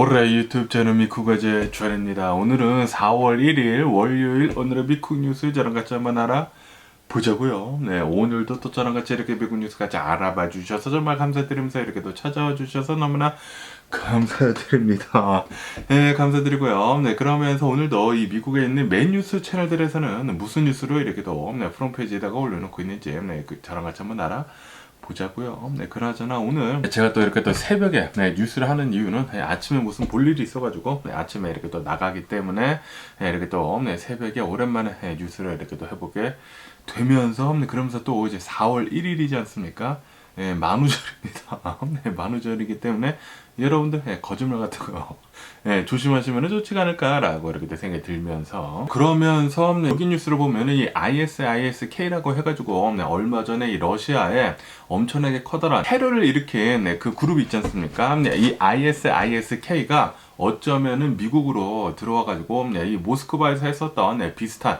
올해 유튜브 채널 미쿠가제 주한입니다. 오늘은 4월 1일 월요일 오늘의 미쿡 뉴스 저랑 같이 한번 알아보자고요. 네, 오늘도 또 저랑 같이 이렇게 미국 뉴스 같이 알아봐 주셔서 정말 감사드리면서 이렇게 또 찾아와 주셔서 너무나 감사드립니다. 네, 감사드리고요. 네, 그러면서 오늘도 이 미국에 있는 메인 뉴스 채널들에서는 무슨 뉴스로 이렇게 또 프론페이지에다가 올려놓고 있는지 저랑 같이 한번 보자고요. 네, 그나저나 오늘 제가 또 이렇게 또 새벽에 뉴스를 하는 이유는 아침에 무슨 볼 일이 있어가지고 아침에 이렇게 또 나가기 때문에 이렇게 또 새벽에 오랜만에 뉴스를 이렇게 또 해보게 되면서 그러면서 또 이제 4월 1일이지 않습니까? 만우절입니다. 만우절이기 때문에 여러분들 거짓말 같은 거 조심하시면 좋지가 않을까라고 이렇게 생각이 들면서 그러면서 여기 뉴스를 보면 이 ISISK라고 해가지고 얼마 전에 이 러시아에 엄청나게 커다란 테러를 일으킨 그 그룹이 있지 않습니까? 이 ISISK가 어쩌면은 미국으로 들어와가지고 이 모스크바에서 했었던 비슷한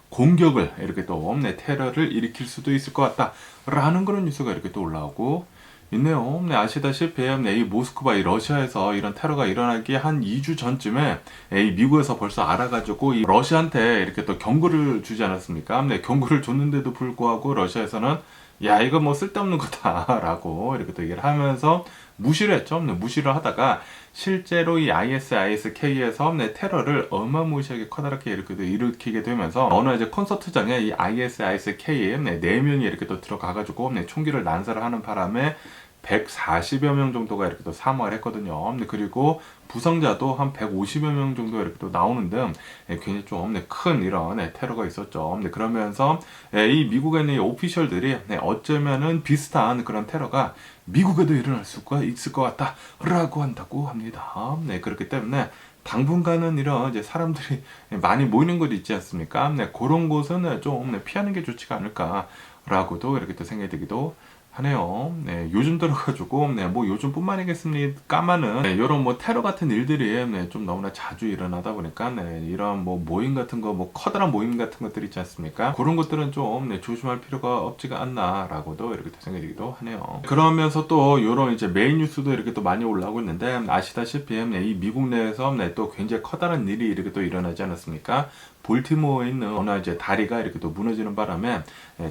공격을 이렇게 또 테러를 일으킬 수도 있을 것 같다라는 그런 뉴스가 이렇게 또 올라오고 있네요. 아시다시피 이 모스크바, 이 러시아에서 이런 테러가 일어나기 한 2주 전쯤에 이 미국에서 벌써 알아가지고 이 러시아한테 이렇게 또 경고를 주지 않았습니까? 경고를 줬는데도 불구하고 러시아에서는 야 이거 뭐 쓸데없는 거다라고 이렇게 또 얘기를 하면서 무시를 했죠. 무시를 하다가 실제로 이 ISISK에서 테러를 어마무시하게 커다랗게 이렇게 일으키게 되면서 어느 이제 콘서트장에 이 ISISK에 4명이 이렇게 또 들어가가지고 총기를 난사를 하는 바람에 140여 명 정도가 이렇게 또 사망을 했거든요. 그리고 부상자도 한 150여 명 정도 이렇게 또 나오는 등 굉장히 좀 큰 이런 테러가 있었죠. 그러면서 이 미국에 있는 오피셜들이 어쩌면은 비슷한 그런 테러가 미국에도 일어날 수가 있을 것 같다라고 한다고 합니다. 그렇기 때문에 당분간은 이런 이제 사람들이 많이 모이는 곳이 있지 않습니까? 그런 곳은 좀 피하는 게 좋지가 않을까라고도 이렇게 또 생각이 들기도 하네요. 요즘 들어가지고, 뭐 요즘뿐만이겠습니까만은, 이런 뭐 테러 같은 일들이, 좀 너무나 자주 일어나다 보니까, 이런 뭐 모임 같은 거, 뭐 커다란 모임 같은 것들 있지 않습니까? 그런 것들은 좀, 조심할 필요가 없지가 않나라고도 이렇게 생각이 들기도 하네요. 그러면서 또, 요런 이제 메인 뉴스도 이렇게 또 많이 올라오고 있는데, 아시다시피, 이 미국 내에서, 또 굉장히 커다란 일이 이렇게 또 일어나지 않았습니까? 볼티모어에 있는 어느 이제 다리가 이렇게 또 무너지는 바람에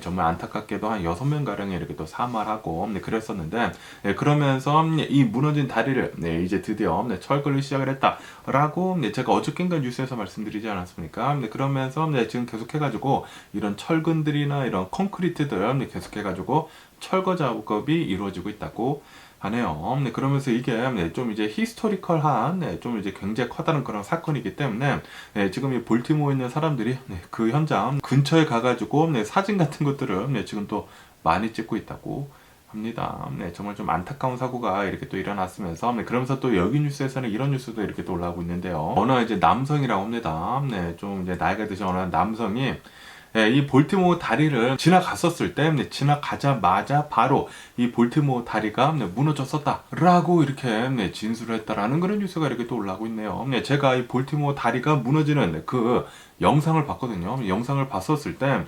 정말 안타깝게도 한 6명 가량이 이렇게 또 사망을 하고 그랬었는데 그러면서 이 무너진 다리를 이제 드디어 철거를 시작을 했다라고 제가 어저께인가 뉴스에서 말씀드리지 않았습니까? 그러면서 지금 계속해가지고 이런 철근들이나 이런 콘크리트들 계속해가지고 철거 작업이 이루어지고 있다고 하네요. 그러면서 이게 좀 이제 히스토리컬한 좀 이제 굉장히 커다란 그런 사건이기 때문에 지금 이 볼티모어에 있는 사람들이 그 현장 근처에 가가지고 사진 같은 것들을 지금 또 많이 찍고 있다고 합니다. 정말 좀 안타까운 사고가 이렇게 또 일어났으면서 그러면서 또 여기 뉴스에서는 이런 뉴스도 이렇게 또 올라오고 있는데요. 어느 이제 남성이라고 합니다. 좀 이제 나이가 드신 어느 남성이 이 볼티모어 다리를 지나갔었을 때 지나가자마자 바로 이 볼티모어 다리가 무너졌었다라고 이렇게 진술을 했다라는 그런 뉴스가 이렇게 또 올라오고 있네요. 제가 이 볼티모어 다리가 무너지는 그 영상을 봤거든요. 영상을 봤었을 때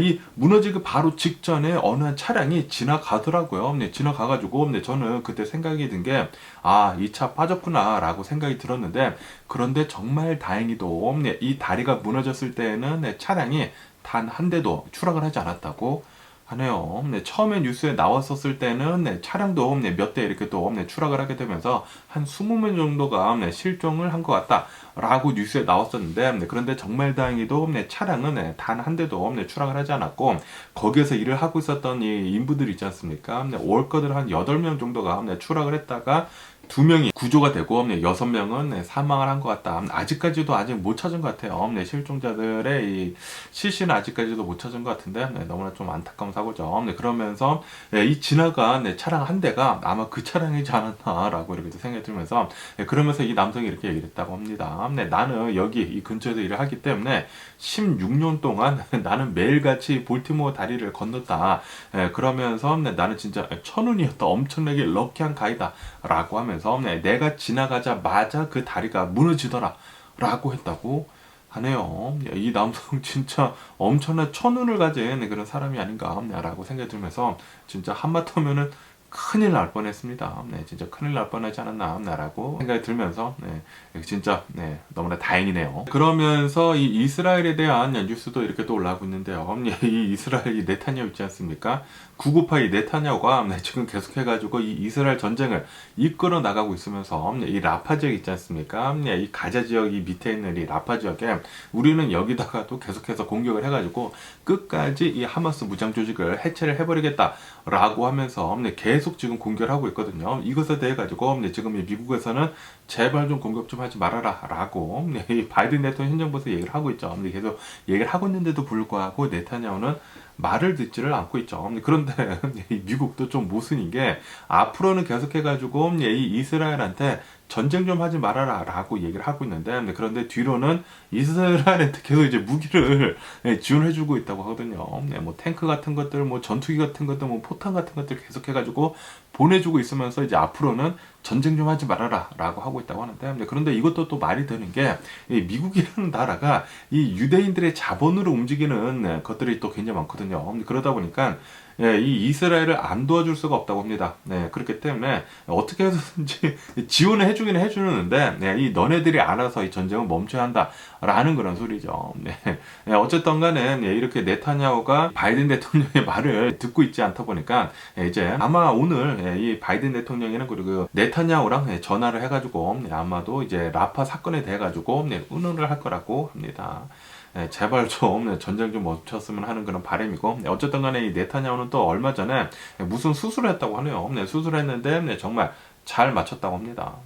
이 무너지기 바로 직전에 어느 한 차량이 지나가더라고요. 지나가가지고 저는 그때 생각이 든 게 아, 이 차 빠졌구나 라고 생각이 들었는데 그런데 정말 다행히도 이 다리가 무너졌을 때는 차량이 단 한 대도 추락을 하지 않았다고 하네요. 처음에 뉴스에 나왔었을 때는 차량도 몇 대 이렇게 또 추락을 하게 되면서 한 20명 정도가 실종을 한 것 같다라고 뉴스에 나왔었는데 그런데 정말 다행히도 차량은 단 한 대도 추락을 하지 않았고 거기에서 일을 하고 있었던 이 인부들 있지 않습니까? 월커들 한 8명 정도가 추락을 했다가 2명이 구조가 되고 6명은 사망을 한 것 같다. 아직까지도 아직 못 찾은 것 같아요. 실종자들의 이 시신은 아직까지도 못 찾은 것 같은데 너무나 좀 안타까운 사고죠. 그러면서 이 지나간 차량 한 대가 아마 그 차량이지 않았나라고 이렇게 생각이 들면서 그러면서 이 남성이 이렇게 얘기를 했다고 합니다. 나는 여기 이 근처에서 일을 하기 때문에 16년 동안 나는 매일같이 볼티모어 다리를 건넜다. 그러면서 나는 진짜 천운이었다. 엄청나게 럭키한 가이다. 라고 하면서 내가 지나가자마자 그 다리가 무너지더라. 라고 했다고 하네요. 이 남성 진짜 엄청난 천운을 가진 그런 사람이 아닌가 라고 생각이 들면서 진짜 한마디면은 큰일 날 뻔했습니다. 네, 진짜 큰일 날 뻔하지 않았나라고 생각이 들면서 진짜 너무나 다행이네요. 그러면서 이 이스라엘에 대한 뉴스도 이렇게 또 올라오고 있는데요. 이 이스라엘 이 네타냐후 있지 않습니까? 998 이 네타냐후가 지금 계속해가지고 이 이스라엘 전쟁을 이끌어 나가고 있으면서 이 라파 지역 있지 않습니까? 이 가자 지역이 밑에 있는 이 라파 지역에 우리는 여기다가 또 계속해서 공격을 해가지고 끝까지 이 하마스 무장 조직을 해체를 해버리겠다라고 하면서 계속 지금 공격을 하고 있거든요. 이것에 대해 가지고 지금 이 미국에서는 제발 좀 공격 좀 하지 말아라 라고 이 바이든 대통령 행정부에서 얘기를 하고 있죠. 계속 얘기를 하고 있는데도 불구하고 네타냐후는 말을 듣지를 않고 있죠. 그런데 미국도 좀 모순인 게 앞으로는 계속해가지고 이 이스라엘한테 전쟁 좀 하지 말아라 라고 얘기를 하고 있는데 그런데 뒤로는 이스라엘한테 계속 이제 무기를 지원해주고 있다고 하거든요. 뭐 탱크 같은 것들, 뭐 전투기 같은 것들, 뭐 포탄 같은 것들 계속해가지고 보내주고 있으면서 이제 앞으로는 전쟁 좀 하지 말아라 라고 하고 있다고 하는데 그런데 이것도 또 말이 되는 게 미국이라는 나라가 이 유대인들의 자본으로 움직이는 것들이 또 굉장히 많거든요. 그러다 보니까 이 이스라엘을 안 도와줄 수가 없다고 합니다. 그렇기 때문에 어떻게 해서든지 지원을 해주긴 해주는데 이 너네들이 알아서 이 전쟁을 멈춰야 한다라는 그런 소리죠. 어쨌든 간에 이렇게 네타냐후가 바이든 대통령의 말을 듣고 있지 않다 보니까 이제 아마 오늘 이 바이든 대통령이랑 그리고 네타냐후랑 전화를 해가지고 아마도 이제 라파 사건에 대해 가지고 의논을 할 거라고 합니다. 제발 좀 전쟁 좀 멈췄으면 하는 그런 바람이고 어쨌든 간에 이 네타냐후는 또 얼마 전에 무슨 수술을 했다고 하네요. 수술했는데 정말 잘 맞췄다고 합니다.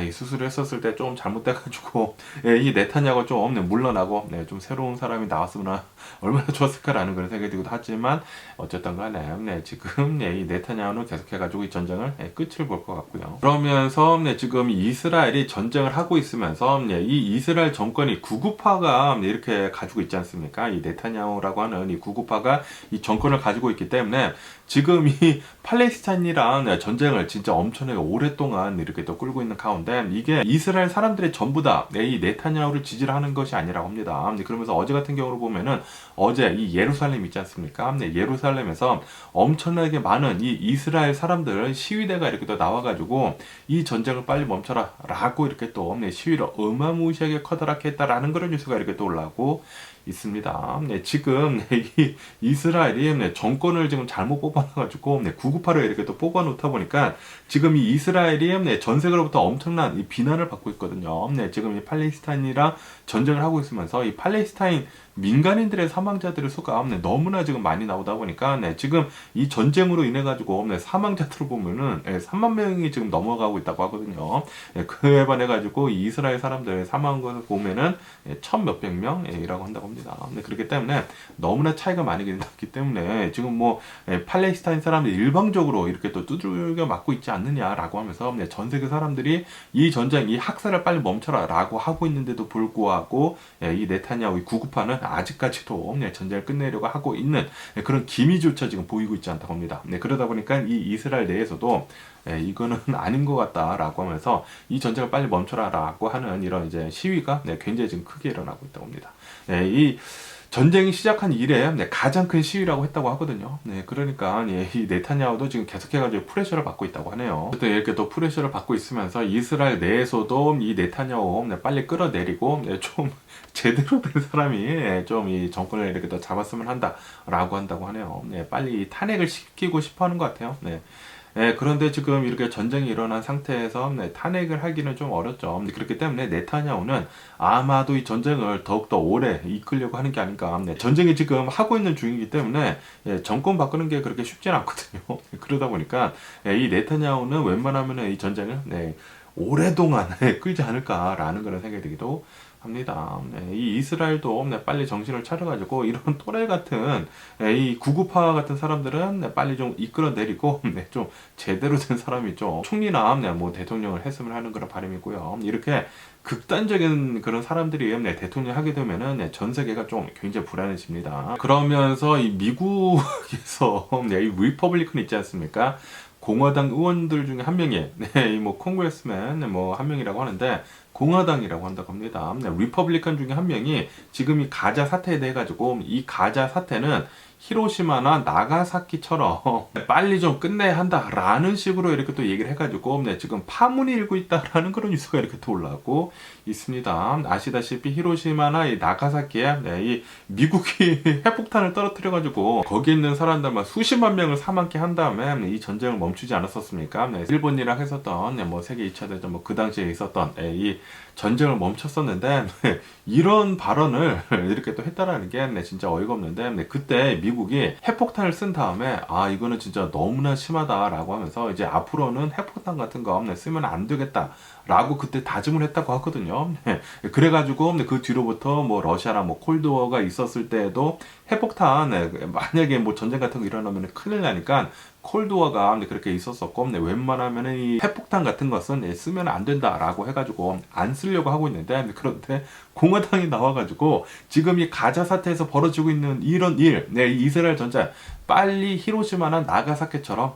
이 수술을 했었을 때 좀 잘못돼가지고 이 네타냐후가 좀 물러나고 좀 새로운 사람이 나왔으면 얼마나 좋았을까라는 그런 생각이 들기도 하지만 어쨌든 간에 지금 이 네타냐후는 계속해가지고 이 전쟁을 끝을 볼 것 같고요. 그러면서 지금 이스라엘이 전쟁을 하고 있으면서 이 이스라엘 정권이 구구파가 이렇게 가지고 있지 않습니까? 이 네타냐후라고 하는 이 구구파가 이 정권을 가지고 있기 때문에 지금 이 팔레스타인이랑 전쟁을 진짜 엄청나게 오랫동안 이렇게 또 끌고 있는 가운데 이게 이스라엘 사람들이 전부 다 이 네타냐후를 지지를 하는 것이 아니라고 합니다. 그러면서 어제 같은 경우로 보면은 어제 이 예루살렘 있지 않습니까? 예루살렘에서 엄청나게 많은 이 이스라엘 사람들 시위대가 이렇게 또 나와가지고 이 전쟁을 빨리 멈춰라 라고 이렇게 또 시위를 어마무시하게 커다랗게 했다라는 그런 뉴스가 이렇게 또 올라오고 있습니다. 지금 이 이스라엘이 정권을 지금 잘못 뽑아놔가지고 998을 이렇게 또 뽑아놓다 보니까 지금 이 이스라엘이 전 세계로부터 엄청난 이 비난을 받고 있거든요. 지금 이 팔레스타인이랑 전쟁을 하고 있으면서 이 팔레스타인 민간인들의 사망자들의 수가 너무나 지금 많이 나오다 보니까 지금 이 전쟁으로 인해 가지고 사망자들을 보면은 3만 명이 지금 넘어가고 있다고 하거든요. 그에 반해 가지고 이스라엘 사람들의 사망한 것을 보면은 1,000몇백 명이라고 한다고 합니다. 그렇기 때문에 너무나 차이가 많이 났기 때문에 지금 뭐 팔레스타인 사람들이 일방적으로 이렇게 또 두들겨 맞고 있지 않느냐라고 하면서 전 세계 사람들이 이 전쟁, 이 학살을 빨리 멈춰라라고 하고 있는데도 불구하고 이 네타냐후 이 구구파는 아직까지도 전쟁을 끝내려고 하고 있는 그런 기미조차 지금 보이고 있지 않다고 합니다. 그러다 보니까 이 이스라엘 내에서도 이거는 아닌 것 같다라고 하면서 이 전쟁을 빨리 멈춰라라고 하는 이런 이제 시위가 굉장히 지금 크게 일어나고 있다고 합니다. 이 전쟁이 시작한 이래 가장 큰 시위라고 했다고 하거든요. 그러니까 이 네타냐후도 지금 계속해가지고 프레셔를 받고 있다고 하네요. 어쨌든 이렇게 또 프레셔를 받고 있으면서 이스라엘 내에서도 이 네타냐후 빨리 끌어내리고 좀 제대로 된 사람이 좀 이 정권을 이렇게 더 잡았으면 한다라고 한다고 하네요. 빨리 탄핵을 시키고 싶어 하는 것 같아요. 그런데 지금 이렇게 전쟁이 일어난 상태에서 탄핵을 하기는 좀 어렵죠. 그렇기 때문에 네타냐후는 아마도 이 전쟁을 더욱더 오래 이끌려고 하는 게 아닌가. 전쟁이 지금 하고 있는 중이기 때문에 정권 바꾸는 게 그렇게 쉽지는 않거든요. 그러다 보니까 이 네타냐후는 웬만하면 이 전쟁을 오랫동안 끌지 않을까라는 그런 생각이 들기도 합니다. 이 이스라엘도 빨리 정신을 차려가지고 이런 또래 같은 이 구구파 같은 사람들은 빨리 좀 이끌어내리고 좀 제대로 된 사람이 좀 총리나 뭐 대통령을 했으면 하는 그런 바람이고요. 이렇게 극단적인 그런 사람들이 대통령 하게 되면은 전 세계가 좀 굉장히 불안해집니다. 그러면서 이 미국에서 이 리퍼블리컨 있지 않습니까? 공화당 의원들 중에 한 명이 뭐 콩그레스맨 뭐 한 명이라고 하는데 공화당이라고 한다고 합니다. 리퍼블리컨 중에 한 명이 지금 이 가자 사태에 대해 가지고 이 가자 사태는 히로시마나 나가사키처럼 빨리 좀 끝내야 한다라는 식으로 이렇게 또 얘기를 해가지고 지금 파문이 일고 있다라는 그런 뉴스가 이렇게 또 올라오고 있습니다. 아시다시피 히로시마나 이 나가사키에 이 미국이 핵폭탄을 떨어뜨려가지고 거기 있는 사람들만 수십만 명을 사망케 한 다음에 이 전쟁을 멈추지 않았었습니까? 일본이랑 했었던 뭐 세계 2차 대전 뭐 그 당시에 있었던 이 전쟁을 멈췄었는데 이런 발언을 이렇게 또 했다라는 게 진짜 어이가 없는데 그때 미국이 핵폭탄을 쓴 다음에 아 이거는 진짜 너무나 심하다라고 하면서 이제 앞으로는 핵폭탄 같은 거 쓰면 안 되겠다 라고 그때 다짐을 했다고 하거든요. 그래가지고 그 뒤로부터 뭐 러시아랑 뭐 콜드워가 있었을 때에도 핵폭탄 만약에 뭐 전쟁 같은 거 일어나면 큰일 나니까 콜드워가 그렇게 있었었고 웬만하면 이 핵폭탄 같은 것은 쓰면 안 된다라고 해가지고 안 쓰려고 하고 있는데 그런데 공화당이 나와가지고 지금 이 가자 사태에서 벌어지고 있는 이런 일, 이 이스라엘 전쟁 빨리 히로시마나 나가사키처럼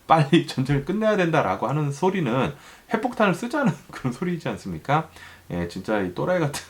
빨리 전쟁을 끝내야 된다라고 하는 소리는 핵폭탄을 쓰자는 그런 소리이지 않습니까? 예, 진짜 이 또라이 같은.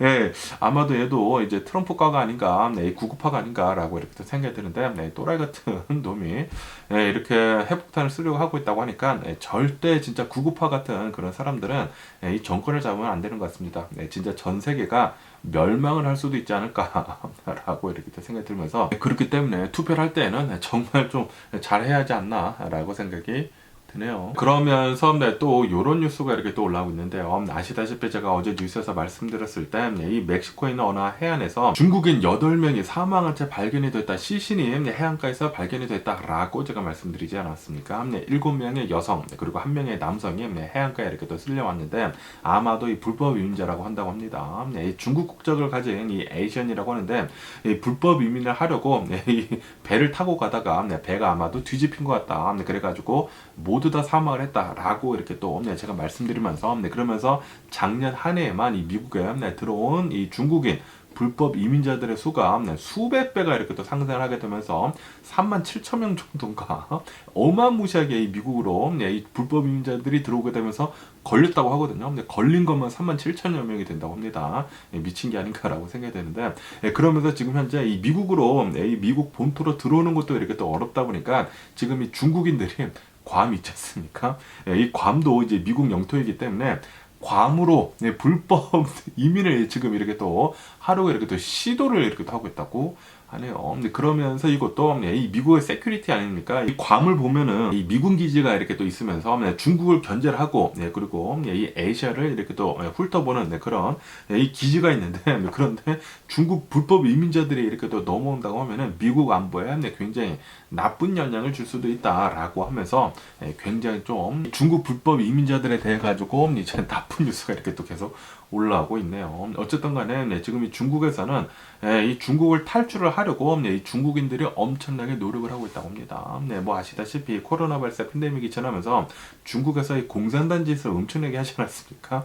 예, 아마도 얘도 이제 트럼프과가 아닌가, 구구파가 아닌가라고 이렇게 생각이 드는데, 또라이 같은 놈이 이렇게 핵폭탄을 쓰려고 하고 있다고 하니까 절대 진짜 구구파 같은 그런 사람들은 이 정권을 잡으면 안 되는 것 같습니다. 진짜 전 세계가 멸망을 할 수도 있지 않을까라고 이렇게 생각이 들면서 그렇기 때문에 투표를 할 때는 정말 좀 잘해야 하지 않나라고 생각이 드네요. 그러면서 또 이런 뉴스가 이렇게 또 올라오고 있는데요. 아시다시피 제가 어제 뉴스에서 말씀드렸을 때 이 멕시코에 있는 어느 해안에서 중국인 8명이 사망한 채 발견이 됐다. 시신이 해안가에서 발견이 됐다라고 제가 말씀드리지 않았습니까? 7명의 여성 그리고 1명의 남성이 해안가에 이렇게 또 쓸려왔는데 아마도 이 불법 이민자라고 한다고 합니다. 이 중국 국적을 가진 이 에이션이라고 하는데 이 불법 이민을 하려고 이 배를 타고 가다가 배가 아마도 뒤집힌 것 같다. 그래가지고 모두 다 사망을 했다라고 이렇게 또 제가 말씀드리면서 그러면서 작년 한 해에만 이 미국에 들어온 이 중국인 불법 이민자들의 수가 수백 배가 이렇게 또 상승을 하게 되면서 37,000명 정도인가 어마무시하게 이 미국으로 이 불법 이민자들이 들어오게 되면서 걸렸다고 하거든요. 근데 걸린 것만 37,000여 명이 된다고 합니다. 미친 게 아닌가라고 생각이 되는데 그러면서 지금 현재 이 미국으로 이 미국 본토로 들어오는 것도 이렇게 또 어렵다 보니까 지금 이 중국인들이 괌 있지 않습니까? 이 괌도 이제 미국 영토이기 때문에 괌으로 불법 이민을 지금 이렇게 또 하려고 이렇게 또 시도를 이렇게 또 하고 있다고 하네요. 그러면서 이것도 이 미국의 세큐리티 아닙니까? 이 괌을 보면은 이 미군 기지가 이렇게 또 있으면서 중국을 견제를 하고 그리고 이 아시아를 이렇게 또 훑어보는 그런 이 기지가 있는데 그런데 중국 불법 이민자들이 이렇게 또 넘어온다고 하면은 미국 안보에 굉장히 나쁜 영향을 줄 수도 있다라고 하면서 굉장히 좀 중국 불법 이민자들에 대해 가지고 이제 나쁜 뉴스가 이렇게 또 계속 올라오고 있네요. 어쨌든 간에 지금 이 중국에서는 이 중국을 탈출을 하려고 이 중국인들이 엄청나게 노력을 하고 있다고 합니다. 뭐 아시다시피 코로나 발생 팬데믹이 지나면서 중국에서 이 공산당 짓을 엄청나게 하지 않았습니까?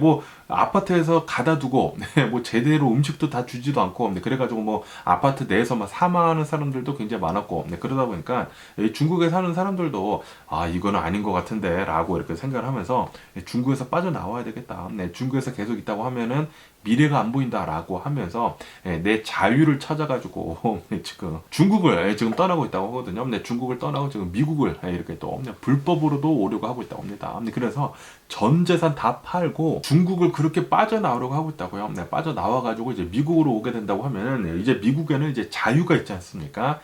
뭐 아파트에서 가다 두고 뭐 제대로 음식도 다 주지도 않고 그래가지고 뭐 아파트 내에서 막 사망하는 사람들도 굉장히 많았고 그러다 보니까 중국에 사는 사람들도 아 이거는 아닌 것 같은데 라고 이렇게 생각을 하면서 중국에서 빠져나와야 되겠다. 중국에서 계속 있다고 하면은 미래가 안 보인다라고 하면서 내 자유를 찾아가지고 지금 중국을 지금 떠나고 있다고 하거든요. 중국을 떠나고 지금 미국을 이렇게 또 불법으로도 오려고 하고 있다고 합니다. 그래서 전 재산 다 팔고 중국을 그렇게 빠져나오려고 하고 있다고요. 빠져나와가지고 이제 미국으로 오게 된다고 하면은 이제 미국에는 이제 자유가 있지 않습니까?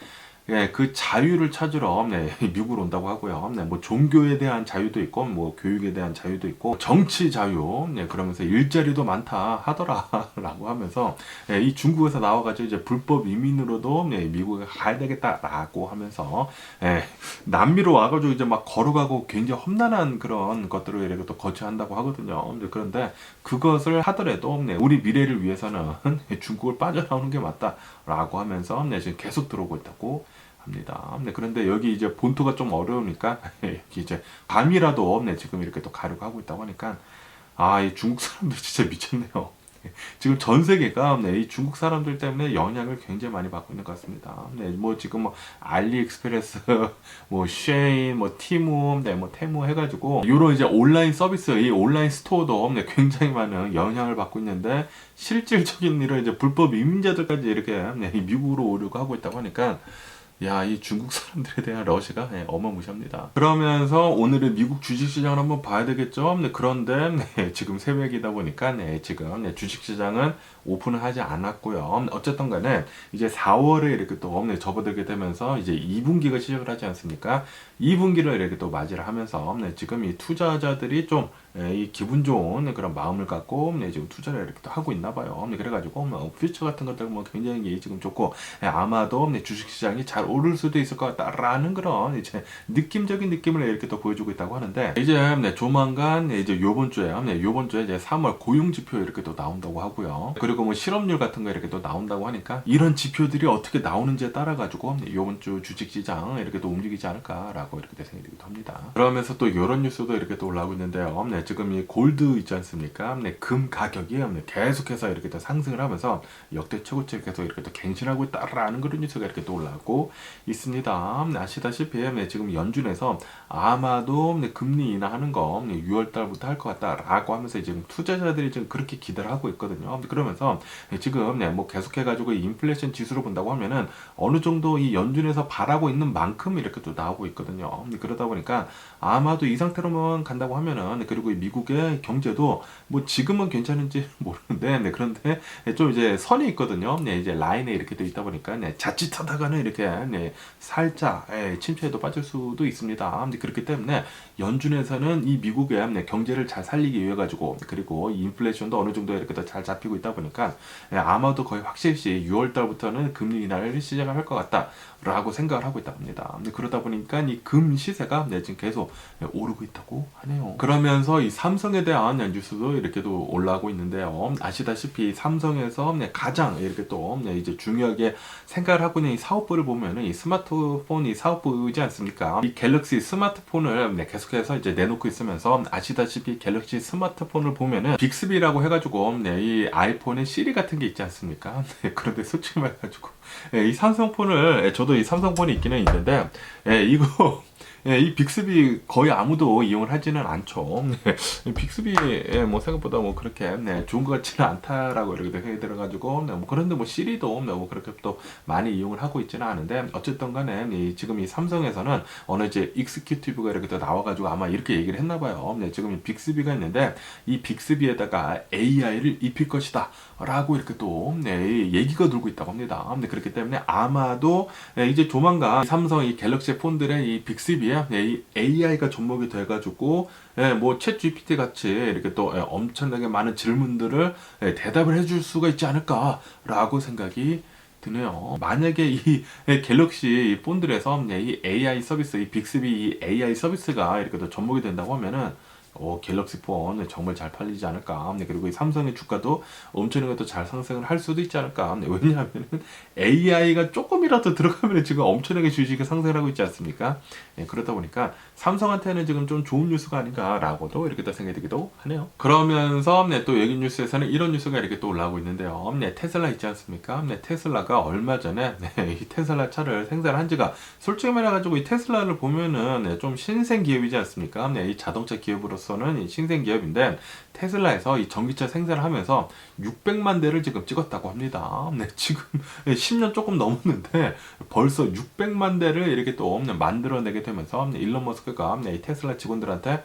그 자유를 찾으러 미국으로 온다고 하고요. 뭐 종교에 대한 자유도 있고, 뭐 교육에 대한 자유도 있고, 정치 자유, 그러면서 일자리도 많다 하더라라고 하면서 이 중국에서 나와가지고 이제 불법 이민으로도 미국에 가야 되겠다라고 하면서 남미로 와가지고 이제 막 걸어가고 굉장히 험난한 그런 것들을 이렇게 또 거쳐한다고 하거든요. 그런데 그것을 하더라도 우리 미래를 위해서는 중국을 빠져나오는 게 맞다라고 하면서 지금 계속 들어오고 있다고 합니다. 그런데 여기 이제 본토가 좀 어려우니까 이제 밤이라도 지금 이렇게 또 가려고 하고 있다고 하니까 이 중국 사람들 진짜 미쳤네요. 지금 전 세계가 이 중국 사람들 때문에 영향을 굉장히 많이 받고 있는 것 같습니다. 뭐 지금 뭐 알리익스프레스, 뭐 쉐인, 뭐 티무, 뭐 테무 해가지고 이런 이제 온라인 서비스, 이 온라인 스토어도 굉장히 많은 영향을 받고 있는데 실질적인 이런 이제 불법 이민자들까지 이렇게 미국으로 오려고 하고 있다고 하니까 야, 이 중국 사람들에 대한 러시가 어마무시합니다. 그러면서 오늘의 미국 주식시장을 한번 봐야 되겠죠? 그런데 지금 새벽이다 보니까 지금 주식시장은 오픈을 하지 않았고요. 어쨌든 간에 이제 4월에 이렇게 또 접어들게 되면서 이제 2분기가 시작을 하지 않습니까? 2분기를 이렇게 또 맞이를 하면서 지금 이 투자자들이 좀 이 기분 좋은 그런 마음을 갖고 지금 투자를 이렇게 또 하고 있나 봐요. 그래가지고 퓨처 같은 것들 굉장히 지금 좋고 아마도 주식시장이 잘 오를 수도 있을 것 같다라는 그런 이제 느낌적인 느낌을 이렇게 또 보여주고 있다고 하는데 이제 조만간 이제 요번 주에 이제 3월 고용 지표 이렇게 또 나온다고 하고요. 그리고 뭐 실업률 같은 거 이렇게 또 나온다고 하니까 이런 지표들이 어떻게 나오는지에 따라 가지고 요번 주 주식시장 이렇게 또 움직이지 않을까라고 이렇게 생각이 합니다. 그러면서 또 이런 뉴스도 이렇게 또 올라오고 있는데요. 지금 이 골드 있지 않습니까? 금 가격이 계속해서 이렇게 또 상승을 하면서 역대 최고치를 계속 이렇게 또 갱신하고 있다라는 그런 뉴스가 이렇게 또 올라오고 있습니다. 아시다시피 지금 연준에서 아마도 금리 인하하는 거 6월 달부터 할 것 같다라고 하면서 지금 투자자들이 지금 그렇게 기대를 하고 있거든요. 그러면서 지금 뭐 계속해가지고 인플레이션 지수로 본다고 하면은 어느 정도 이 연준에서 바라고 있는 만큼 이렇게 또 나오고 있거든요. 그러다 보니까 아마도 이 상태로만 간다고 하면은 그리고 미국의 경제도 뭐 지금은 괜찮은지 모르는데 그런데 좀 이제 선이 있거든요. 이제 라인에 이렇게 돼 있다 보니까 자칫하다가는 이렇게 살짝 침체에도 빠질 수도 있습니다. 그렇기 때문에 연준에서는 이 미국의 경제를 잘 살리기 위해 가지고 그리고 인플레이션도 어느 정도 이렇게 더 잘 잡히고 있다 보니까 아마도 거의 확실시 6월 달부터는 금리 인하를 시작을 할 것 같다라고 생각을 하고 있다고 합니다. 그러다 보니까 이 금 시세가 지금 계속 오르고 있다고 하네요. 그러면서 이 삼성에 대한 뉴스도 이렇게 또 올라오고 있는데요. 아시다시피 삼성에서 가장 이렇게 또 이제 중요하게 생각을 하고 있는 이 사업부를 보면은 이 스마트폰 이 사업부이지 않습니까? 이 갤럭시 스마트폰을 계속해서 이제 내놓고 있으면서 아시다시피 갤럭시 스마트폰을 보면은 빅스비라고 해가지고 이 아이폰의 시리 같은 게 있지 않습니까? 그런데 솔직히 말해가지고 이 삼성폰을 저도 이 삼성폰이 있기는 있는데 이거 이 빅스비 거의 아무도 이용을 하지는 않죠. 빅스비 뭐 생각보다 뭐 그렇게 좋은 것 같지는 않다라고 이렇게 생각이 들어가지고 뭐 그런데 뭐 시리도 뭐 그렇게 또 많이 이용을 하고 있지는 않은데 어쨌든 간에 지금 이 삼성에서는 어느 이제 익스큐티브가 이렇게 또 나와가지고 아마 이렇게 얘기를 했나봐요. 지금 이 빅스비가 있는데 이 빅스비에다가 AI를 입힐 것이다 라고 이렇게 또 얘기가 돌고 있다고 합니다. 그렇기 때문에 아마도 이제 조만간 삼성 이 갤럭시 폰들의 이 빅스비에 이 AI가 접목이 돼가지고 뭐 챗 GPT 같이 이렇게 또 엄청나게 많은 질문들을 대답을 해줄 수가 있지 않을까라고 생각이 드네요. 만약에 이 갤럭시 폰들에서 이 AI 서비스, 이 빅스비 이 AI 서비스가 이렇게 또 접목이 된다고 하면은 갤럭시 폰 정말 잘 팔리지 않을까. 그리고 이 삼성의 주가도 엄청나게 또 잘 상승을 할 수도 있지 않을까. 왜냐하면 AI가 조금이라도 들어가면 지금 엄청나게 주식이 상승을 하고 있지 않습니까? 그러다 보니까 삼성한테는 지금 좀 좋은 뉴스가 아닌가라고도 이렇게 또 생각이 들기도 하네요. 그러면서 또 여기 뉴스에서는 이런 뉴스가 이렇게 또 올라오고 있는데요. 테슬라 있지 않습니까? 테슬라가 얼마 전에 이 테슬라 차를 생산한 지가 솔직히 말해가지고 이 테슬라를 보면은 좀 신생 기업이지 않습니까? 이 자동차 기업으로서는 이 신생 기업인데 테슬라에서 이 전기차 생산을 하면서 600만 대를 지금 찍었다고 합니다. 지금 10년 조금 넘었는데 벌써 600만 대를 이렇게 또 만들어내게 되면서 일론 머스크가 이 테슬라 직원들한테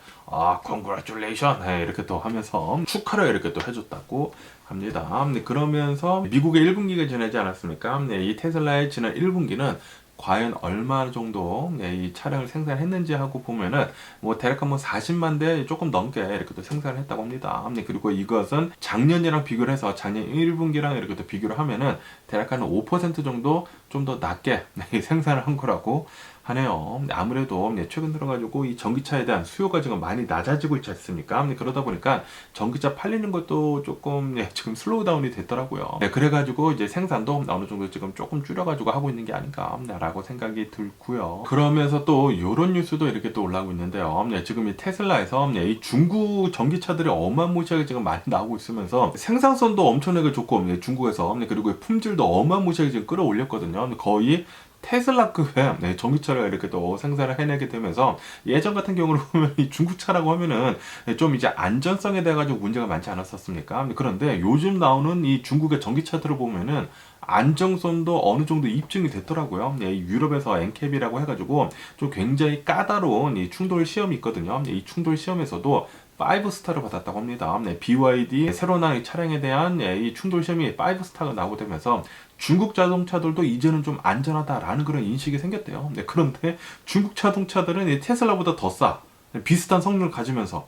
congratulation 이렇게 또 하면서 축하를 이렇게 또 해줬다고 합니다. 그러면서 미국의 1분기가 지나지 않았습니까? 이 테슬라의 지난 1분기는 과연 얼마 정도 이 차량을 생산했는지 하고 보면은 뭐 대략 뭐 40만 대 조금 넘게 이렇게 또 생산을 했다고 합니다. 그리고 이것은 작년이랑 비교를 해서 작년 1분기랑 이렇게 또 비교를 하면은 대략 한 5% 정도 좀 더 낮게 생산을 한 거라고 하네요. 아무래도 최근 들어가지고 이 전기차에 대한 수요가 지금 많이 낮아지고 있지 않습니까? 그러다 보니까 전기차 팔리는 것도 조금 지금 슬로우 다운이 됐더라고요. 그래가지고 이제 생산도 어느 정도 지금 조금 줄여가지고 하고 있는 게 아닌가라고 생각이 들고요. 그러면서 또 이런 뉴스도 이렇게 또 올라오고 있는데요. 지금 이 테슬라에서 이 중국 전기차들이 어마무시하게 지금 많이 나오고 있으면서 생산성도 엄청나게 좋고 중국에서 그리고 품질도 어마무시하게 지금 끌어올렸거든요. 거의 테슬라급의 전기차를 이렇게 또 생산을 해내게 되면서 예전 같은 경우로 보면 이 중국차라고 하면은 좀 이제 안전성에 대해 가지고 문제가 많지 않았었습니까? 그런데 요즘 나오는 이 중국의 전기차들을 보면은 안정성도 어느 정도 입증이 됐더라고요. 유럽에서 엔캡이라고 해가지고 좀 굉장히 까다로운 이 충돌 시험이 있거든요. 이 충돌 시험에서도 5스타를 받았다고 합니다. BYD 새로 나온 차량에 대한 이 충돌 시험이 5스타가 나오게 되면서 중국 자동차들도 이제는 좀 안전하다라는 그런 인식이 생겼대요. 그런데 중국 자동차들은 테슬라보다 더 싸. 비슷한 성능을 가지면서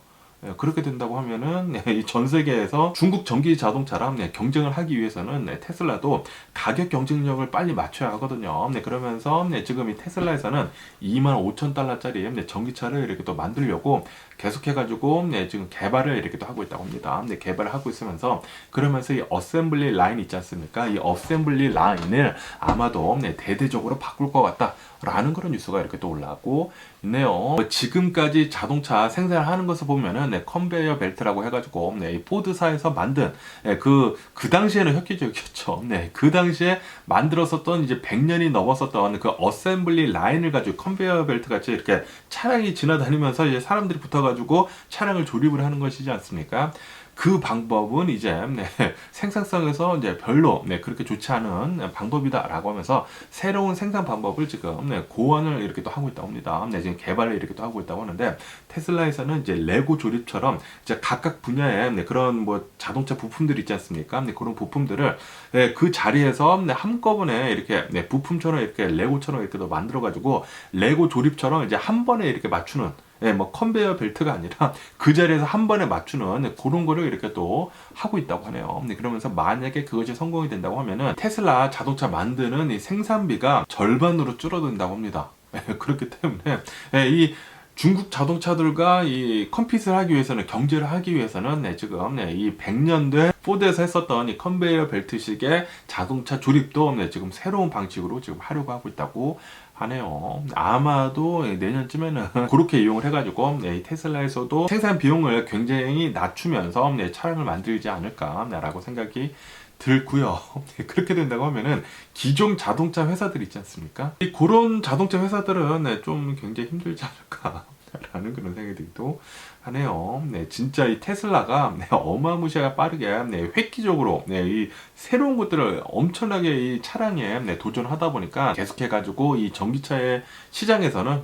그렇게 된다고 하면은 전 세계에서 중국 전기 자동차랑 경쟁을 하기 위해서는 테슬라도 가격 경쟁력을 빨리 맞춰야 하거든요. 그러면서 지금 이 테슬라에서는 25,000달러짜리 전기차를 이렇게 또 만들려고 계속해가지고 지금 개발을 이렇게 또 하고 있다고 합니다. 개발을 하고 있으면서 그러면서 이 어셈블리 라인 있지 않습니까? 이 어셈블리 라인을 아마도 대대적으로 바꿀 것 같다라는 그런 뉴스가 이렇게 또 올라오고 있네요. 지금까지 자동차 생산을 하는 것을 보면은 컨베이어 벨트라고 해가지고 이 포드사에서 만든 그 당시에는 획기적이었죠. 그 당시에 만들었었던 이제 100년이 넘었었던 그 어셈블리 라인을 가지고 컨베이어 벨트 같이 이렇게 차량이 지나다니면서 이제 사람들이 붙어가지고 차량을 조립을 하는 것이지 않습니까? 그 방법은 이제 생산성에서 이제 별로 그렇게 좋지 않은 방법이다라고 하면서 새로운 생산 방법을 지금 고안을 이렇게 또 하고 있다고 합니다. 지금 개발을 이렇게 또 하고 있다고 하는데 테슬라에서는 이제 레고 조립처럼 이제 각각 분야의 그런 뭐 자동차 부품들 있지 않습니까? 그런 부품들을 그 자리에서 한꺼번에 이렇게 부품처럼 이렇게 레고처럼 이렇게 또 만들어 가지고 레고 조립처럼 이제 한 번에 이렇게 맞추는 뭐 컨베이어 벨트가 아니라 그 자리에서 한 번에 맞추는 그런 거를 이렇게 또 하고 있다고 하네요. 그러면서 만약에 그것이 성공이 된다고 하면은 테슬라 자동차 만드는 이 생산비가 절반으로 줄어든다고 합니다. 그렇기 때문에 이 중국 자동차들과 이 컴핏을 하기 위해서는 경제를 하기 위해서는 지금 이 100년 된 포드에서 했었던 이 컨베이어 벨트식의 자동차 조립도 지금 새로운 방식으로 지금 하려고 하고 있다고 하네요. 아마도 내년쯤에는 그렇게 이용을 해가지고 테슬라에서도 생산 비용을 굉장히 낮추면서 차량을 만들지 않을까라고 생각이 들고요. 그렇게 된다고 하면은 기존 자동차 회사들 있지 않습니까? 그런 자동차 회사들은 좀 굉장히 힘들지 않을까라는 그런 생각이 들기도 하네요. 진짜 이 테슬라가 어마무시하게 빠르게 획기적으로 이 새로운 것들을 엄청나게 이 차량에 도전하다 보니까 계속해가지고 이 전기차의 시장에서는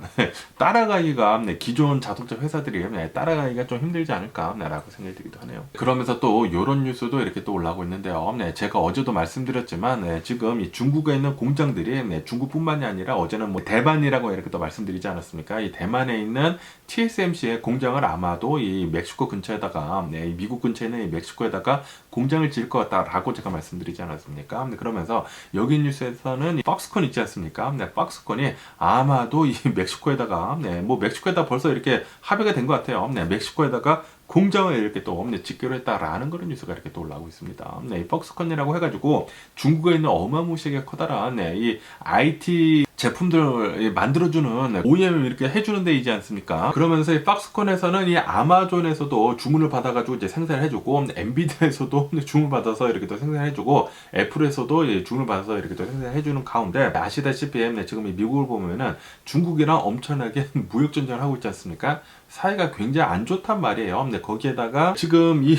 따라가기가 기존 자동차 회사들이 따라가기가 좀 힘들지 않을까라고 생각이 들기도 하네요. 그러면서 또 이런 뉴스도 이렇게 또 올라오고 있는데요. 제가 어제도 말씀드렸지만 지금 이 중국에 있는 공장들이 중국뿐만이 아니라 어제는 뭐 대만이라고 이렇게 또 말씀드리지 않았습니까? 이 대만에 있는 TSMC의 공장을 아마도 이 멕시코 근처에다가 미국 근처에 있는 이 멕시코에다가 공장을 지을 것 같다라고 제가 말씀드리지 않았습니까? 그러면서 여기 뉴스에서는 팍스콘 있지 않습니까? 팍스콘이 아마도 이 멕시코에다가 뭐 멕시코에다 벌써 이렇게 합의가 된 것 같아요. 멕시코에다가 공장을 이렇게 또 짓기로 했다라는 그런 뉴스가 이렇게 또 올라오고 있습니다. 이 팍스콘이라고 해가지고 중국에 있는 어마무시하게 커다란 이 IT 제품들을 만들어주는 OEM을 이렇게 해주는 데이지 않습니까? 그러면서 이 팍스콘에서는 이 아마존에서도 주문을 받아가지고 이제 생산을 해주고 엔비디아에서도 주문 받아서 이렇게 또 생산해주고 애플에서도 주문을 받아서 이렇게 또 생산해주는 가운데 아시다시피 지금 이 미국을 보면은 중국이랑 엄청나게 무역 전쟁을 하고 있지 않습니까? 사이가 굉장히 안 좋단 말이에요. 거기에다가 지금 이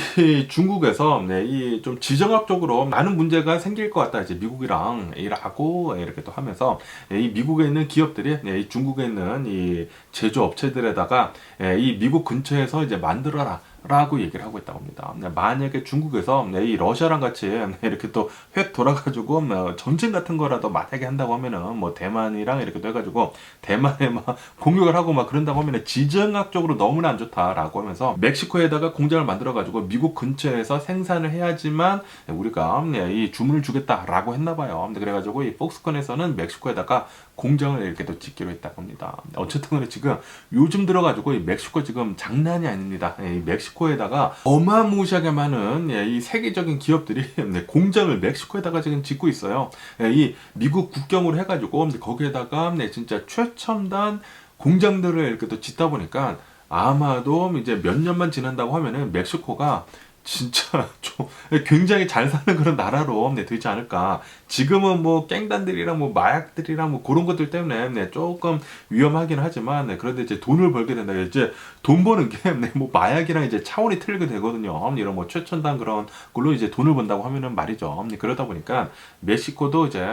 중국에서 이 좀 지정학적으로 많은 문제가 생길 것 같다. 이제 미국이랑 일하고 이렇게 또 하면서 이 미국에 있는 기업들이 이 중국에 있는 이 제조업체들에다가 이 미국 근처에서 이제 만들어라 라고 얘기를 하고 있다고 합니다. 만약에 중국에서 이 러시아랑 같이 이렇게 또 획 돌아가지고 전쟁 같은 거라도 만약에 한다고 하면은 뭐 대만이랑 이렇게 또 해가지고 대만에 막 공격을 하고 막 그런다고 하면은 지정학적으로 너무나 안 좋다라고 하면서 멕시코에다가 공장을 만들어가지고 미국 근처에서 생산을 해야지만 우리가 이 주문을 주겠다라고 했나 봐요. 그래가지고 이 폭스콘에서는 멕시코에다가 공장을 이렇게 또 짓기로 했다고 합니다. 어쨌든 간에 지금 요즘 들어가지고 이 멕시코 지금 장난이 아닙니다. 이 멕시코에다가 어마무시하게 많은 이 세계적인 기업들이 공장을 멕시코에다가 지금 짓고 있어요. 이 미국 국경으로 해가지고 거기에다가 진짜 최첨단 공장들을 이렇게 또 짓다 보니까 아마도 이제 몇 년만 지난다고 하면은 멕시코가 진짜 좀 굉장히 잘 사는 그런 나라로 되지 않을까. 지금은 뭐 갱단들이랑 뭐 마약들이랑 뭐 그런 것들 때문에 조금 위험하긴 하지만 그런데 이제 돈을 벌게 된다. 이제 돈 버는 게 뭐 마약이랑 이제 차원이 틀리게 되거든요. 이런 뭐 최첨단 그런 걸로 이제 돈을 번다고 하면은 말이죠. 그러다 보니까 멕시코도 이제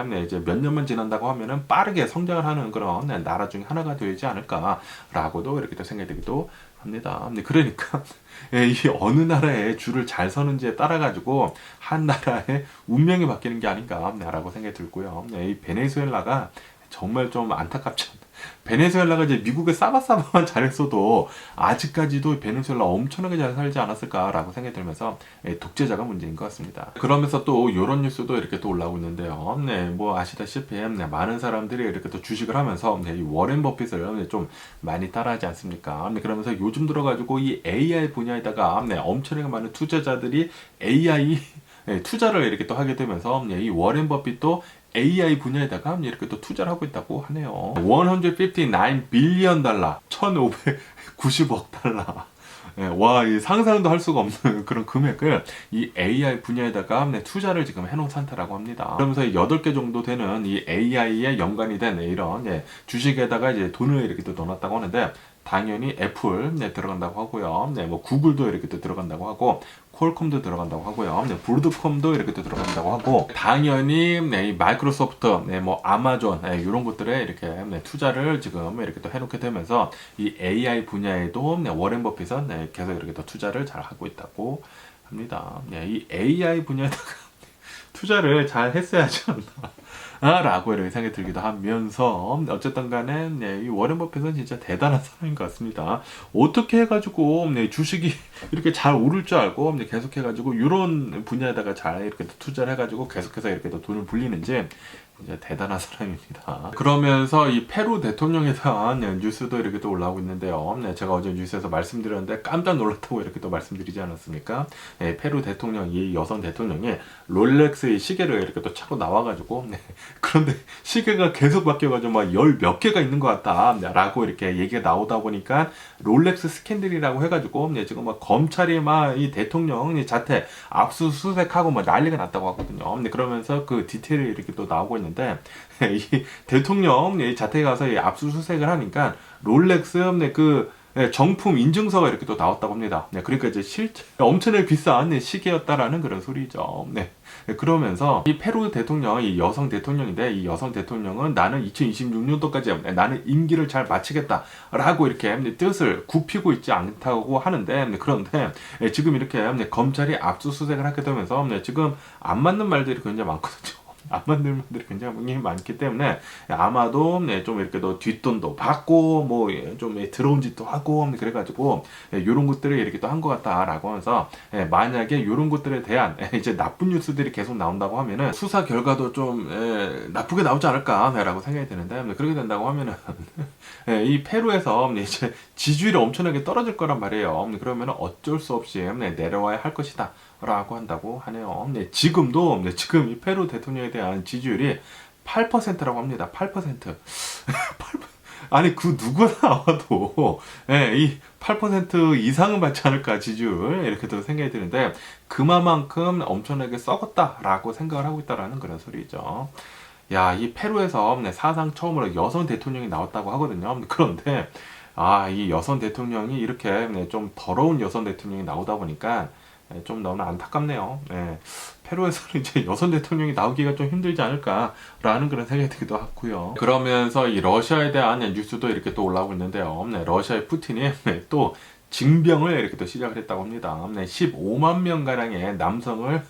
몇 년만 지난다고 하면은 빠르게 성장을 하는 그런 나라 중에 하나가 되지 않을까라고도 이렇게 또 생각이 되기도 합니다. 그러니까 이 어느 나라의 줄을 잘 서는지에 따라 가지고 한 나라의 운명이 바뀌는 게 아닌가라고 생각이 들고요. 이 베네수엘라가 정말 좀 안타깝죠. 베네수엘라가 이제 미국에 싸바싸바만 잘했어도 아직까지도 베네수엘라 엄청나게 잘 살지 않았을까라고 생각이 들면서 독재자가 문제인 것 같습니다. 그러면서 또 이런 뉴스도 이렇게 또 올라오고 있는데요. 뭐 아시다시피 많은 사람들이 이렇게 또 주식을 하면서 이 워렌 버핏을 좀 많이 따라하지 않습니까? 그러면서 요즘 들어가지고 이 AI 분야에다가 엄청나게 많은 투자자들이 AI 투자를 이렇게 또 하게 되면서 이 워렌 버핏도 AI 분야에다가 이렇게 또 투자를 하고 있다고 하네요. 159 빌리언 달러, 1590억 달러. 와, 이 상상도 할 수가 없는 그런 금액을 이 AI 분야에다가 투자를 지금 해놓은 상태라고 합니다. 그러면서 8개 정도 되는 이 AI에 연관이 된 이런 주식에다가 이제 돈을 이렇게 또 넣어놨다고 하는데, 당연히 애플 들어간다고 하고요. 뭐 구글도 이렇게 또 들어간다고 하고, 퀄컴도 들어간다고 하고요. 브로드컴도 이렇게 또 들어간다고 하고, 당연히 이 마이크로소프트, 뭐 아마존 이런 것들에 이렇게 투자를 지금 이렇게 또 해놓게 되면서 이 AI 분야에도 워렌 버핏은 계속 이렇게 또 투자를 잘 하고 있다고 합니다. 이 AI 분야에다가 투자를 잘 했어야 하지 않나 라고 이렇게 생각이 들기도 하면서 어쨌든 간에 이 워렌 버핏은 진짜 대단한 사람인 것 같습니다. 어떻게 해가지고 주식이 이렇게 잘 오를 줄 알고 계속 해가지고 이런 분야에다가 잘 이렇게 투자를 해가지고 계속해서 이렇게 또 돈을 불리는지 이제 대단한 사람입니다. 그러면서 이 페루 대통령에 대한 뉴스도 이렇게 또 올라오고 있는데요. 제가 어제 뉴스에서 말씀드렸는데 깜짝 놀랐다고 이렇게 또 말씀드리지 않았습니까? 페루 대통령, 이 여성 대통령이 롤렉스의 시계를 이렇게 또 차고 나와가지고 그런데 시계가 계속 바뀌어가지고 막 10몇 개가 있는 것 같다라고 이렇게 얘기가 나오다 보니까 롤렉스 스캔들이라고 해가지고 지금 막 검찰이 막 이 대통령 자택 압수수색하고 막 난리가 났다고 하거든요. 그러면서 그 디테일이 이렇게 또 나오고 있는데 이 대통령 자택에 가서 이 압수수색을 하니까 롤렉스 그 정품 인증서가 이렇게 또 나왔다고 합니다. 그러니까 이제 실제 엄청나게 비싼 시계였다라는 그런 소리죠. 그러면서 이 페루 대통령, 이 여성 대통령인데 이 여성 대통령은 나는 2026년도까지 나는 임기를 잘 마치겠다라고 이렇게 뜻을 굽히고 있지 않다고 하는데 그런데 지금 이렇게 검찰이 압수수색을 하게 되면서 지금 안 맞는 말들이 굉장히 많거든요. 안 맞는 분들이 굉장히 많기 때문에 아마도 좀 이렇게 더 뒷돈도 받고 뭐 좀 들어온 짓도 하고 그래가지고 이런 것들을 이렇게 또 한 것 같다라고 하면서 만약에 이런 것들에 대한 이제 나쁜 뉴스들이 계속 나온다고 하면은 수사 결과도 좀 나쁘게 나오지 않을까라고 생각이 드는데 그렇게 된다고 하면은 이 페루에서 이제 지지율이 엄청나게 떨어질 거란 말이에요. 그러면 어쩔 수 없이 내려와야 할 것이다. 라고 한다고 하네요. 지금 이 페루 대통령에 대한 지지율이 8%라고 합니다. 8%. 아니, 그 누구나 나와도, 이 8% 이상은 받지 않을까, 지지율. 이렇게 또 생각이 드는데, 그만큼 엄청나게 썩었다라고 생각을 하고 있다라는 그런 소리죠. 야, 이 페루에서 사상 처음으로 여성 대통령이 나왔다고 하거든요. 그런데, 이 여성 대통령이 이렇게 좀 더러운 여성 대통령이 나오다 보니까, 좀 너무 안타깝네요. 페루에서는 이제 여성 대통령이 나오기가 좀 힘들지 않을까라는 그런 생각이 들기도 하고요. 그러면서 이 러시아에 대한 뉴스도 이렇게 또 올라오고 있는데요. 러시아의 푸틴이 또 징병을 이렇게 또 시작을 했다고 합니다. 네, 15만 명가량의 남성을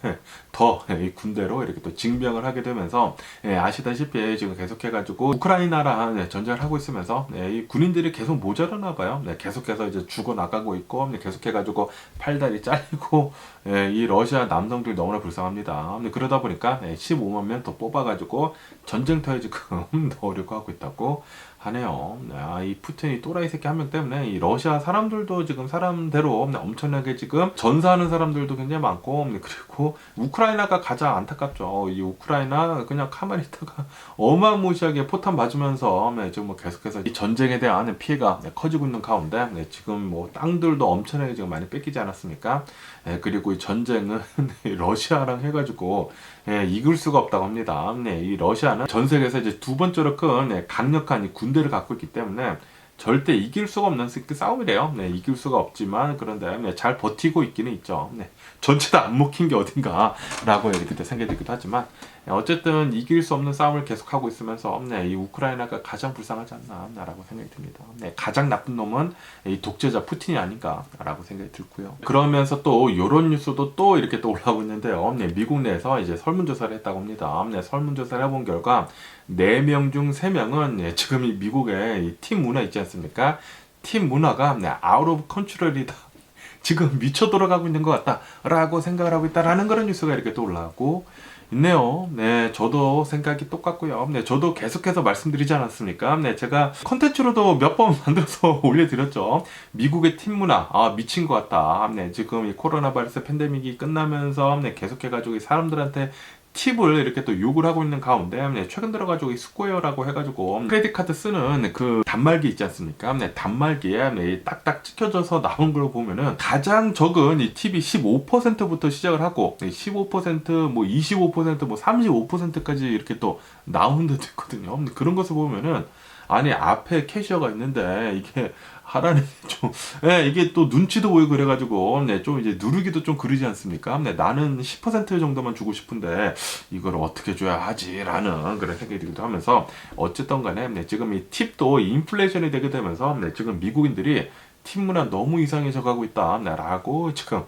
더 군대로 이렇게 또 징병을 하게 되면서 아시다시피 지금 계속해가지고 우크라이나랑 전쟁을 하고 있으면서 이 군인들이 계속 모자라나 봐요. 계속해서 이제 죽어나가고 있고 계속해가지고 팔다리 잘리고 이 러시아 남성들이 너무나 불쌍합니다. 그러다 보니까 15만 명 더 뽑아가지고 전쟁터에 지금 넣으려고 하고 있다고 하네요. 이 푸틴이 또라이 새끼 한 명 때문에 이 러시아 사람들도 지금 사람대로 엄청나게 지금 전사하는 사람들도 굉장히 많고, 그리고 우크라이나가 가장 안타깝죠. 이 우크라이나 그냥 가만히 있다가 어마무시하게 포탄 맞으면서 지금 뭐 계속해서 이 전쟁에 대한 피해가 커지고 있는 가운데 지금 뭐 땅들도 엄청나게 지금 많이 뺏기지 않았습니까? 그리고 이 전쟁은 러시아랑 해가지고 이길 수가 없다고 합니다. 이 러시아는 전 세계에서 이제 두 번째로 큰 강력한 이 군대를 갖고 있기 때문에 절대 이길 수가 없는 싸움이래요. 이길 수가 없지만 그런데 잘 버티고 있기는 있죠. 전체 다 안 먹힌 게 어딘가라고 이렇게 생각이 들기도 하지만 어쨌든 이길 수 없는 싸움을 계속하고 있으면서 이 우크라이나가 가장 불쌍하지 않나라고 생각이 듭니다. 가장 나쁜 놈은 이 독재자 푸틴이 아닌가라고 생각이 들고요. 그러면서 또 이런 뉴스도 또 이렇게 또 올라오고 있는데요. 미국 내에서 이제 설문조사를 했다고 합니다. 설문조사를 해본 결과 4명 중 3명은 지금 이 미국의 팀 문화 있지 않습니까? 팀 문화가 아웃 오브 컨트롤이다. 지금 미쳐 돌아가고 있는 것 같다라고 생각을 하고 있다라는 그런 뉴스가 이렇게 또 올라오고 있네요. 저도 생각이 똑같고요. 저도 계속해서 말씀드리지 않았습니까? 제가 컨텐츠로도 몇 번 만들어서 올려드렸죠. 미국의 팀 문화, 미친 것 같다. 지금 이 코로나 바이러스 팬데믹이 끝나면서 계속해가지고 사람들한테 팁을 이렇게 또 요구를 하고 있는 가운데 최근 들어가지고 이 스퀘어라고 해가지고 크레딧 카드 쓰는 그 단말기 있지 않습니까? 단말기에 딱딱 찍혀져서 나온 걸 보면은 가장 적은 이 팁이 15%부터 시작을 하고 15%, 뭐 25%, 뭐 35%까지 이렇게 또 나오는 데도 있거든요. 그런 것을 보면은 아니 앞에 캐시어가 있는데 이게 하라는 좀 이게 또 눈치도 보이고 그래가지고 좀 이제 누르기도 좀 그러지 않습니까? 나는 10% 정도만 주고 싶은데 이걸 어떻게 줘야 하지라는 그런 생각이 들기도 하면서 어쨌든 간에 지금 이 팁도 인플레이션이 되게 되면서 지금 미국인들이 팁 문화 너무 이상해져 가고 있다라고 지금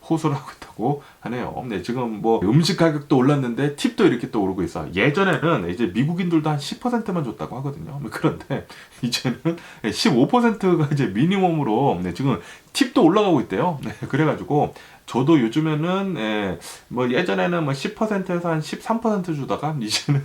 호소를 하고 있다고 하네요. 지금 뭐 음식 가격도 올랐는데 팁도 이렇게 또 오르고 있어. 예전에는 이제 미국인들도 한 10%만 줬다고 하거든요. 그런데 이제는 15%가 이제 미니멈으로 지금 팁도 올라가고 있대요. 그래가지고 저도 요즘에는 뭐 예전에는 뭐 10%에서 한 13% 주다가 이제는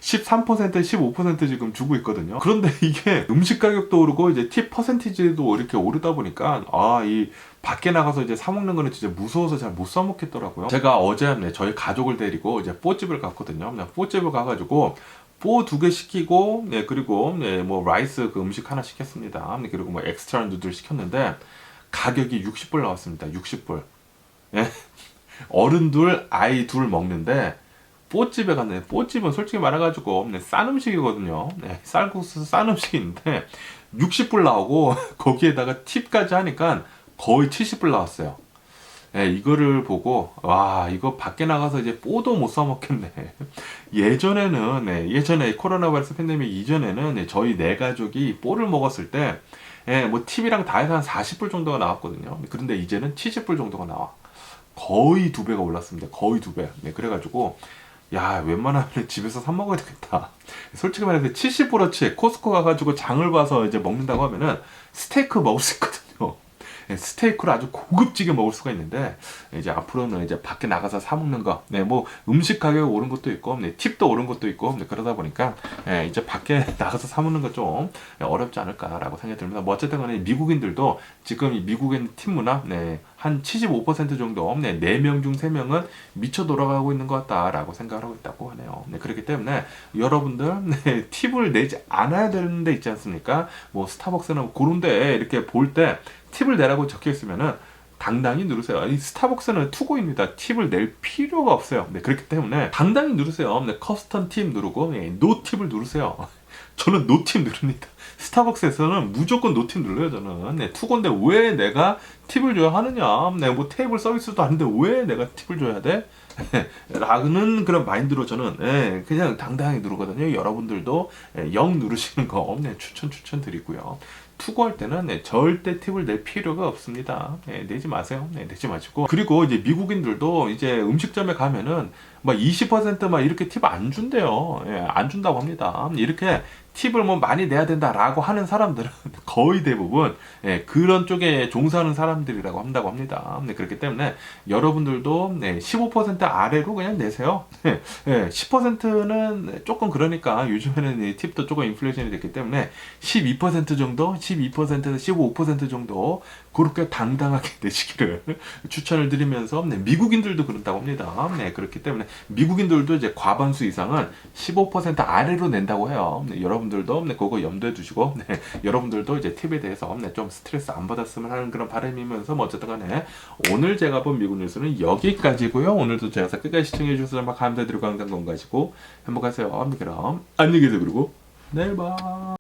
13%, 15% 지금 주고 있거든요. 그런데 이게 음식 가격도 오르고 이제 팁 퍼센티지도 이렇게 오르다 보니까 이 밖에 나가서 이제 사 먹는 거는 진짜 무서워서 잘 못 사 먹겠더라고요. 제가 어제 저희 가족을 데리고 이제 뽀집을 갔거든요. 뽀집을 가가지고 뽀 2개 시키고 그리고 뭐 라이스 그 음식 하나 시켰습니다. 그리고 뭐 엑스트라 누들 시켰는데 가격이 60불 나왔습니다. 60불. 어른 둘, 아이 둘 먹는데 뽀집에 갔는데 뽀집은 솔직히 말해가지고 싼 음식이거든요. 쌀국수 싼 음식인데 60불 나오고 거기에다가 팁까지 하니까 거의 70불 나왔어요. 이거를 보고 와 이거 밖에 나가서 이제 뽀도 못 사 먹겠네. 예전에 코로나 바이러스 팬데믹 이전에는 저희 네 가족이 뽀를 먹었을 때 뭐 팁이랑 다 해서 한 40불 정도가 나왔거든요. 그런데 이제는 70불 정도가 나와. 거의 2배가 올랐습니다. 거의 2배. 그래가지고 야 웬만하면 집에서 사 먹어야 되겠다. 솔직히 말해서 70불어치 코스코 가가지고 장을 봐서 이제 먹는다고 하면은 스테이크 먹을 수 있거든요. 스테이크를 아주 고급지게 먹을 수가 있는데 이제 앞으로는 이제 밖에 나가서 사 먹는 거, 뭐 음식 가격 오른 것도 있고, 팁도 오른 것도 있고, 그러다 보니까 이제 밖에 나가서 사 먹는 거 좀 어렵지 않을까라고 생각이 듭니다. 뭐 어쨌든 간에 미국인들도 지금 이 미국의 팁 문화, 한 75% 정도, 4명 중 3명은 미쳐 돌아가고 있는 것 같다라고 생각을 하고 있다고 하네요. 그렇기 때문에 여러분들 팁을 내지 않아야 되는 데 있지 않습니까? 뭐 스타벅스나 그런 데 이렇게 볼 때 팁을 내라고 적혀 있으면은 당당히 누르세요. 이 스타벅스는 투고입니다. 팁을 낼 필요가 없어요. 그렇기 때문에 당당히 누르세요. 커스텀 팁 누르고 노 팁을 누르세요. 저는 노 팁 누릅니다. 스타벅스에서는 무조건 노 팁 눌러요. 저는 투고인데 왜 내가 팁을 줘야 하느냐? 뭐 테이블 서비스도 아닌데 왜 내가 팁을 줘야 돼? 라는 그런 마인드로 저는 그냥 당당하게 누르거든요. 여러분들도 0 누르시는 거 추천드리고요. 투고할 때는 절대 팁을 낼 필요가 없습니다. 내지 마세요. 내지 마시고. 그리고 이제 미국인들도 이제 음식점에 가면은 막 20%막 이렇게 팁 안 준대요. 안 준다고 합니다. 이렇게 팁을 뭐 많이 내야 된다라고 하는 사람들은 거의 대부분 그런 쪽에 종사하는 사람들이라고 한다고 합니다. 그렇기 때문에 여러분들도 15% 아래로 그냥 내세요. 10%는 조금 그러니까 요즘에는 이 팁도 조금 인플레이션이 됐기 때문에 12% 정도, 12%에서 15% 정도 그렇게 당당하게 내시기를 추천을 드리면서 미국인들도 그런다고 합니다. 그렇기 때문에 미국인들도 이제 과반수 이상은 15% 아래로 낸다고 해요. 여러분들도 그거 염두에 두시고 여러분들도 이제 팁에 대해서 좀 스트레스 안 받았으면 하는 그런 바람이면서 뭐 어쨌든 간에 오늘 제가 본 미국 뉴스는 여기까지고요. 오늘도 제가 끝까지 시청해 주셔서 정말 감사드리고 항상 건강하시고 행복하세요. 그럼 안녕히 계세요. 그리고 내일 봐.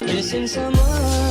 Missing someone